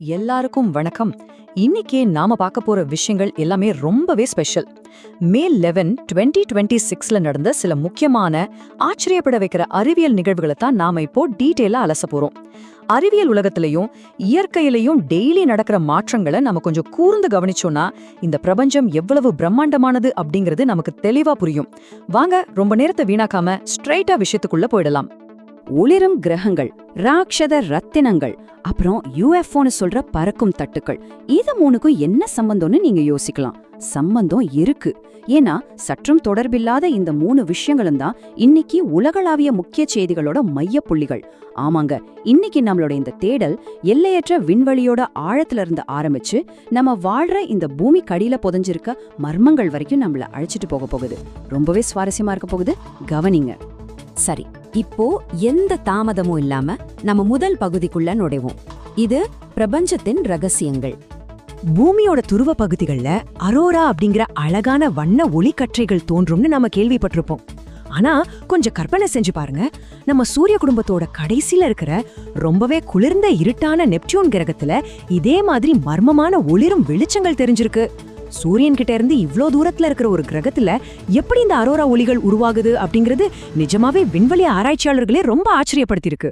எல்லாருக்கும் வணக்கம். இன்னைக்கு நாம பார்க்க போற விஷயங்கள் எல்லாமே ரொம்பவே ஸ்பெஷல். மே 11, 2026ல நடந்த சில முக்கியமான ஆச்சரியப்பட வைக்கிற அறிவியல் நிகழ்வுகளை தான் நாம இப்போ டீட்டெயிலா அலச போறோம். அறிவியல் உலகத்திலையும் இயற்கையிலையும் டெய்லி நடக்கிற மாற்றங்களை நம்ம கொஞ்சம் கூர்ந்து கவனிச்சோம்னா இந்த பிரபஞ்சம் எவ்வளவு பிரம்மாண்டமானது அப்படிங்கிறது நமக்கு தெளிவா புரியும். வாங்க, ரொம்ப நேரத்தை வீணாக்காம ஸ்ட்ரைட்டா விஷயத்துக்குள்ள போயிடலாம். ஒளிரும் கிரகங்கள், ராட்சத ரத்தினங்கள், அப்புறம் யுஎஃப்ஓன்னு சொல்ற பறக்கும் தட்டுக்கள், இது மூணுக்கும் என்ன சம்பந்தம்னு நீங்க யோசிக்கலாம். சம்பந்தம் இருக்கு. ஏன்னா சற்றும் தொடர்பில்லாத இந்த மூணு விஷயங்களும் தான் இன்னைக்கு உலகளாவிய முக்கிய செய்திகளோட மைய புள்ளிகள். ஆமாங்க, இன்னைக்கு நம்மளோட இந்த தேடல் எல்லையற்ற விண்வெளியோட ஆழத்துல இருந்து ஆரம்பிச்சு நம்ம வாழ்ற இந்த பூமி கடியில புதைஞ்சிருக்க மர்மங்கள் வரைக்கும் நம்மள அழைச்சிட்டு போக போகுது. ரொம்பவே சுவாரஸ்யமா இருக்க போகுது. கவனிங்க. சரி, இப்போ எந்த தாமதமும் இல்லாம நம்ம முதல் பகுதிக்குள்ள நுழைவோம். இது பிரபஞ்சத்தின் ரகசியங்கள். பூமியோட துருவ பகுதிகள்ல அரோரா அப்படிங்கிற அழகான வண்ண ஒளிக்கற்றைகள் தோன்றும்னு நம்ம கேள்விப்பட்டிருப்போம். ஆனா கொஞ்சம் கற்பனை செஞ்சு பாருங்க, நம்ம சூரிய குடும்பத்தோட கடைசியில இருக்கிற ரொம்பவே குளிர்ந்த இருட்டான நெப்டியூன் கிரகத்துல இதே மாதிரி மர்மமான ஒளிரும் வெளிச்சங்கள் தெரிஞ்சிருக்கு. சூரியன் கிட்ட இருந்து இவ்ளோ தூரத்துல இருக்கிற ஒரு கிரகத்துல எப்படி இந்த அரோரா ஒளிகள் உருவாகுது அப்படிங்கிறது நிஜமாவே விண்வெளி ஆராய்ச்சியாளர்களே ரொம்ப ஆச்சரியப்படுத்திருக்கு.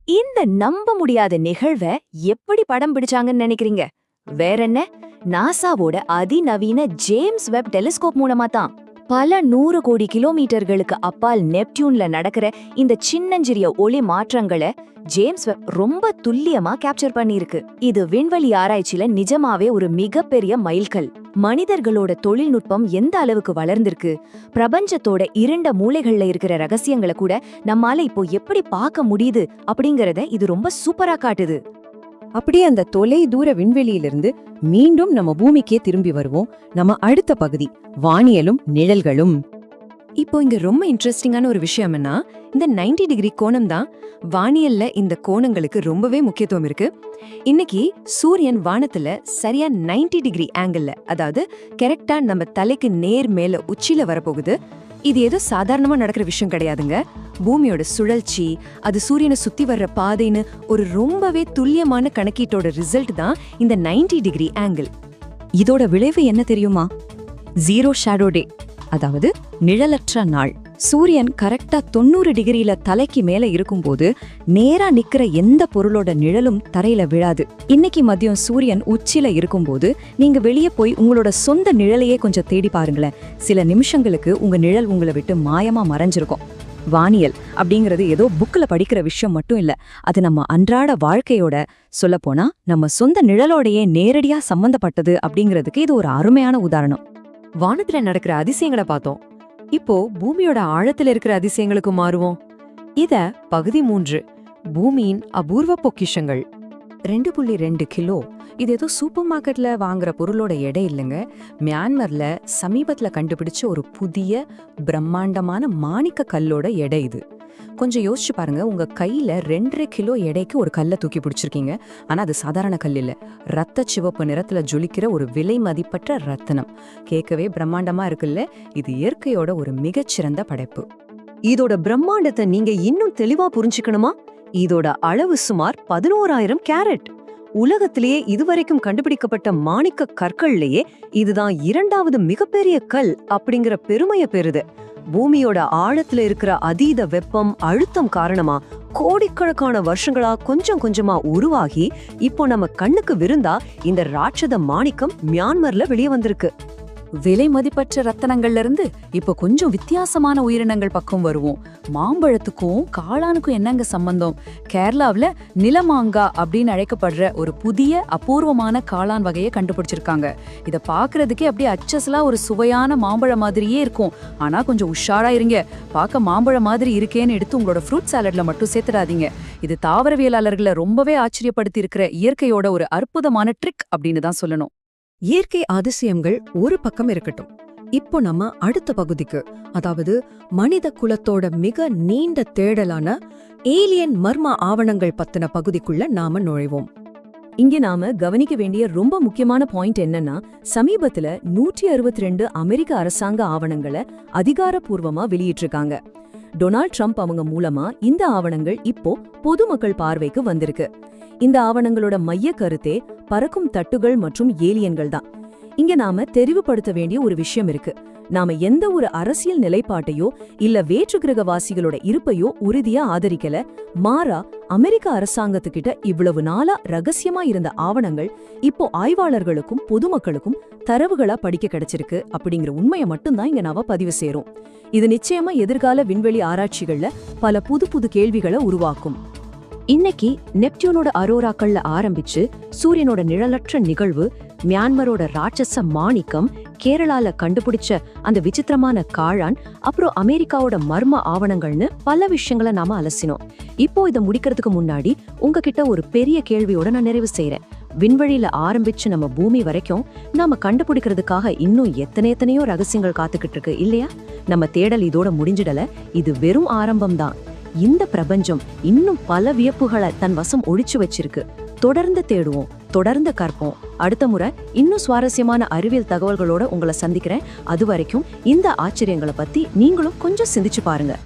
இந்த நம்ப முடியாத நிகழ்வை எப்படி படம் பிடிச்சாங்கன்னு நினைக்கிறீங்க? வேறென்ன, நாசாவோட அதிநவீன ஜேம்ஸ் வெப் டெலிஸ்கோப் மூலமா தான். பல 100 கோடி கிலோமீட்டர்களுக்கு அப்பால் நெப்டியூன்ல நடக்கிற இந்த சின்னஞ்சிறிய ஒளி மாற்றங்களை ஜேம்ஸ் வெப் ரொம்ப துல்லியமா கேப்சர் பண்ணியிருக்கு. இது விண்வெளி ஆராய்ச்சியில நிஜமாவே ஒரு மிகப்பெரிய மைல்கல். மனிதர்களோட தொழில்நுட்பம் எந்த அளவுக்கு வளர்ந்திருக்கு, பிரபஞ்சத்தோட இருண்ட மூலைகள்ல இருக்கிற ரகசியங்களை கூட நம்மால இப்போ எப்படி பார்க்க முடியுது அப்படிங்கறத இது ரொம்ப சூப்பரா காட்டுது. அப்படியே அந்த தொலை தூர விண்வெளியிலிருந்து மீண்டும் நம்ம பூமிக்கே திரும்பி வருவோம். நம்ம அடுத்த பகுதி, வானியலும் நிழல்களும். இப்போ இங்க ரொம்ப இன்ட்ரெஸ்டிங்கான ஒரு விஷயம் என்ன, இந்த 90 டிகிரி கோணம் தான். வானியல்ல இந்த கோணங்களுக்கு ரொம்பவே முக்கியத்துவம் இருக்கு. இன்னைக்கு சூரியன் வானத்துல சரியா 90 டிகிரி ஆங்கிள், அதாவது கரெக்டா நம்ம தலைக்கு நேர் மேல உச்சியில வரப்போகுது. இது ஏதோ சாதாரணமா நடக்கிற விஷயம் கிடையாதுங்க. பூமியோட சுழற்சி, அது சூரியனை சுத்தி வர்ற பாதைன்னு ஒரு ரொம்பவே துல்லியமான கணக்கீட்டோட ரிசல்ட் தான் இந்த 90 டிகிரி ஆங்கிள். இதோட விளைவு என்ன தெரியுமா? 0 ஷேடோ டே, அதாவது நிழலற்ற நாள். சூரியன் கரெக்டா 90 டிகிரியில தலைக்கு மேல இருக்கும்போது நேரா நிக்கிற எந்த பொருளோட நிழலும் தரையில விழாது. இன்னைக்கு மதியம் சூரியன் உச்சில இருக்கும்போது நீங்க வெளியே போய் உங்களோட சொந்த நிழலையே கொஞ்சம் தேடி பாருங்களேன். சில நிமிஷங்களுக்கு உங்க நிழல் உங்களை விட்டு மாயமா மறைஞ்சிருக்கும். வானியல் அப்படிங்கிறது ஏதோ புக்ல படிக்கிற விஷயம் மட்டும் இல்ல, அது நம்ம அன்றாட வாழ்க்கையோட, சொல்லப்போனா நம்ம சொந்த நிழலோடையே நேரடியா சம்பந்தப்பட்டது அப்படிங்கிறதுக்கு இது ஒரு அருமையான உதாரணம். வானத்துல நடக்கிற அதிசயங்களை பார்த்தோம். இப்போ பூமியோட ஆழத்துல இருக்கிற அதிசயங்களுக்கு மாறுவோம். இத பகுதி 3, பூமியின் அபூர்வ பொக்கிஷங்கள். 2.2 கிலோ. இது ஏதோ சூப்பர் மார்க்கெட்ல வாங்குற பொருளோட எடை இல்லைங்க. மியான்மர்ல சமீபத்துல கண்டுபிடிச்ச ஒரு புதிய பிரம்மாண்டமான மாணிக்க கல்லோட எடை இது. கொஞ்சம் யோசிச்சு பாருங்க, உங்க கையில 2.5 கிலோ எடைக்கு ஒரு கல்லை தூக்கி பிடிச்சிருக்கீங்க. ஆனா அது சாதாரண கல் இல்ல, ரத்த சிவப்பு நிறத்துல ஜொலிக்கிற ஒரு விலை மதிப்பற்ற ரத்தினம். கேட்கவே பிரம்மாண்டமா இருக்குல்ல? இது இயற்கையோட ஒரு மிகச்சிறந்த படைப்பு. இதோட பிரம்மாண்டத்தை நீங்க இன்னும் தெளிவா புரிஞ்சுக்கணுமா? இதோட அளவு சுமார் 11,000 கேரட். உலகத்திலேயே இதுவரைக்கும் கண்டுபிடிக்கப்பட்ட மாணிக்க கற்கள்லயே இதுதான் 2வது மிகப்பெரிய கல் அப்படிங்கிற பெருமைய பெறுது. பூமியோட ஆழத்துல இருக்கிற அதீத வெப்பம், அழுத்தம் காரணமா கோடிக்கணக்கான வருஷங்களா கொஞ்சம் கொஞ்சமா உருவாகி இப்போ நம்ம கண்ணுக்கு விருந்தா இந்த ராட்சத மாணிக்கம் மியான்மர்ல வெளியே வந்திருக்கு. விலை மதிப்பற்ற ரத்தனங்கள்ல இருந்து இப்ப கொஞ்சம் வித்தியாசமான உயிரினங்கள் பக்கம் வருவோம். மாம்பழத்துக்கும் காளானுக்கும் என்னங்க சம்பந்தம்? கேரளாவுல நிலமாங்கா அப்படின்னு அழைக்கப்படுற ஒரு புதிய அபூர்வமான காளான் வகையை கண்டுபிடிச்சிருக்காங்க. இத பாக்குறதுக்கே அப்படியே அச்சசலா ஒரு சுவையான மாம்பழம் மாதிரியே இருக்கும். ஆனா கொஞ்சம் உஷாரா இருங்க, பார்க்க மாம்பழம் மாதிரி இருக்கேன்னு எடுத்து உங்களோட ஃப்ரூட் சாலட்ல மட்டும் சேர்த்துடாதீங்க. இது தாவரவியலாளர்களை ரொம்பவே ஆச்சரியப்படுத்தி இருக்கிற இயற்கையோட ஒரு அற்புதமான ட்ரிக் அப்படின்னு தான் சொல்லணும். இயற்கை அதிசயங்கள் ஒரு பக்கம் இருக்கட்டும். இப்போ நம்ம அடுத்த பகுதிக்கு, அதாவது மனித குலத்தோட மிக நீண்ட தேடலான ஏலியன் மர்ம ஆவணங்கள் பத்தின பகுதிக்குள்ள நாம நுழைவோம். இங்க நாம கவனிக்க வேண்டிய ரொம்ப முக்கியமான பாயிண்ட் என்னன்னா, சமீபத்துல 162 அமெரிக்க அரசாங்க ஆவணங்களை அதிகாரப்பூர்வமா வெளியிட்டிருக்காங்க. டொனால்ட் ட்ரம்ப் அவங்க மூலமா இந்த ஆவணங்கள் இப்போ பொதுமக்கள் பார்வைக்கு வந்திருக்கு. இந்த ஆவணங்களோட மைய கருத்தே பறக்கும் தட்டுகள் மற்றும் ஏலியன்கள் தான். இங்க நாம தெரிவுபடுத்த வேண்டிய ஒரு விஷயம் இருக்கு. நாம எந்த ஒரு அரசியல் நிலைப்பாட்டையோ இல்ல வேற்றுக்கிரகவாசிகளோட இருப்பையோ உறுதியா ஆதரிக்கல. மாறா அமெரிக்க அரசாங்கத்துக்கிட்ட இவ்வளவு நாளா ரகசியமா இருந்த ஆவணங்கள் இப்போ ஆய்வாளர்களுக்கும் பொதுமக்களுக்கும் தரவுகளா படிக்க கிடைச்சிருக்கு அப்படிங்கிற உண்மையை மட்டும்தான் இங்க நாம பதிவு செய்றோம். இது நிச்சயமா எதிர்கால விண்வெளி ஆராய்ச்சிகள்ல பல புது புது கேள்விகளை உருவாக்கும். இன்னைக்கு நெப்டியூனோட அரோராக்கள்ல ஆரம்பிச்சு சூரியனோட நிழலற்ற நிகழ்வு, மியான்மரோட ராட்சச மாணிக்கம், கேரளால கண்டுபிடிச்ச அந்த விசித்திரமான காளான், அப்புறம் அமெரிக்காவோட மர்ம ஆவணங்கள்னு பல விஷயங்களை நாம அலசினோம். இப்போ இதை முடிக்கிறதுக்கு முன்னாடி உங்ககிட்ட ஒரு பெரிய கேள்வியோட நான் நிறைவு செய்யறேன். விண்வெளியில ஆரம்பிச்சு நம்ம பூமி வரைக்கும் நாம கண்டுபிடிக்கிறதுக்காக இன்னும் எத்தனையோ ரகசியங்கள் காத்துக்கிட்டு இருக்கு இல்லையா? நம்ம தேடல் இதோட முடிஞ்சிடல. இது வெறும் ஆரம்பம்தான். இந்த பிரபஞ்சம் இன்னும் பல வியப்புகளை தன் வசம் ஒழிச்சு வச்சிருக்கு. தொடர்ந்து தேடுவோம், தொடர்ந்து கற்போம். அடுத்த முறை இன்னும் சுவாரஸ்யமான அறிவியல் தகவல்களோட உங்களை சந்திக்கிறேன். அது வரைக்கும் இந்த ஆச்சரியங்களை பத்தி நீங்களும் கொஞ்சம் சிந்திச்சு பாருங்க.